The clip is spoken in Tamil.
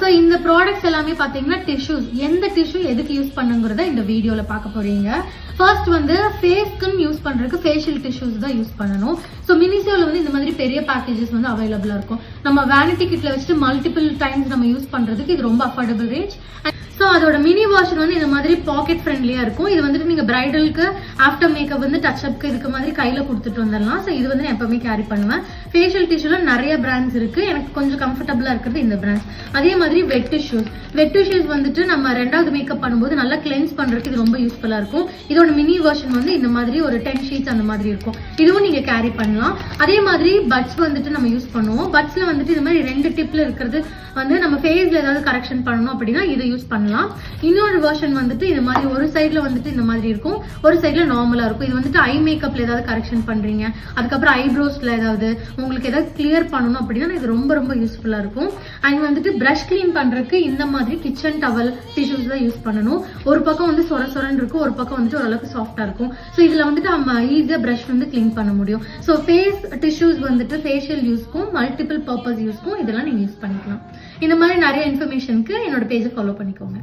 சோ இந்த ப்ராடக்ட்ஸ் எல்லாமே பாத்தீங்கன்னா டிஷ்யூஸ், எந்த டிஷ்யூ எதுக்கு யூஸ் பண்ணுங்கிறத இந்த வீடியோல பார்க்க போறீங்க. ஃபர்ஸ்ட் வந்து ஃபேஸ்க்குன்னு யூஸ் பண்றதுக்கு ஃபேஷியல் டிஷ்யூஸ் தான் யூஸ் பண்ணணும். ஸோ மினிசோல வந்து இந்த மாதிரி பெரிய பேக்கேஜஸ் வந்து அவைலபிளா இருக்கும். நம்ம வேனிட்டி கிட்ல வச்சுட்டு மல்டிபிள் டைம்ஸ் நம்ம யூஸ் பண்றதுக்கு இது ரொம்ப அஃபோர்டபுள் ரேஞ்ச். ஸோ அதோட மினி வாஷன் வந்து இந்த மாதிரி பாக்கெட் ஃப்ரெண்ட்லியா இருக்கும். இது வந்துட்டு நீங்க பிரைடலுக்கு ஆஃப்டர் மேக்கப் வந்து டச் அப்க்கு இதுக்கு மாதிரி கையில கொடுத்துட்டு வந்துடலாம். ஸோ இது வந்து நான் எப்பவுமே கேரி பண்ணுவேன். ஃபேஷியல் டிஷ்யூல நிறைய பிராண்ட்ஸ் இருக்கு, எனக்கு கொஞ்சம் கம்ஃபர்டபுளா இருக்கிறது இந்த பிராண்ட்ஸ். அதே மாதிரி வெட் டிஷ்யூஸ் வந்துட்டு நம்ம ரெண்டாவது மேக்கப் பண்ணும்போது நல்லா கிளென்ஸ் பண்றதுக்கு இது ரொம்ப யூஸ்ஃபுல்லா இருக்கும். இதோட மினி வெர்ஷன் வந்து இந்த மாதிரி ஒரு 10 ஷீட்ஸ் அந்த மாதிரி இருக்கும். இதுவும் நீங்க கேரி பண்ணலாம். அதே மாதிரி பட்ஸ் வந்துட்டு நம்ம யூஸ் பண்ணுவோம். பட்ஸ்ல வந்துட்டு இந்த மாதிரி 2 டிப்ல இருக்கிறது வந்து நம்ம ஃபேஸ்ல ஏதாவது கரெக்ஷன் பண்ணணும் அப்படின்னா இதை யூஸ் பண்ணலாம். இன்னொரு வெர்ஷன் வந்துட்டு இந்த மாதிரி ஒரு சைட்ல வந்துட்டு இந்த மாதிரி இருக்கும், ஒரு சைட்ல நார்மலா இருக்கும். இது வந்துட்டு ஐ மேக்கப்ல ஏதாவது கரெக்ஷன் பண்றீங்க, அதுக்கப்புறம் ஐப்ரோஸ்ல ஏதாவது உங்களுக்கு ஏதாவது கிளியர் பண்ணணும் அப்படின்னா இது ரொம்ப ரொம்ப யூஸ்ஃபுல்லா இருக்கும். அண்ட் வந்துட்டு பிரஷ் கிளீன் பண்றதுக்கு இந்த மாதிரி கிச்சன் டவல் டிஷ்யூஸ் தான் யூஸ் பண்ணணும். ஒரு பக்கம் வந்து சொரன்னு இருக்கும், ஒரு பக்கம் வந்துட்டு ஓரளவுக்கு சாஃப்டா இருக்கும். ஸோ இதுல வந்துட்டு நம்ம ஈஸியா பிரஷ் வந்து கிளீன் பண்ண முடியும். ஸோ ஃபேஸ் டிஷ்யூஸ் வந்துட்டு ஃபேஷியல் யூஸ்க்கும் மல்டிபிள் பர்பஸ் யூஸ்க்கும் இதெல்லாம் நீங்க யூஸ் பண்ணிக்கலாம். இந்த மாதிரி நிறைய இன்ஃபர்மேஷனுக்கு என்னோட பேஜை ஃபாலோ பண்ணிக்கோங்க.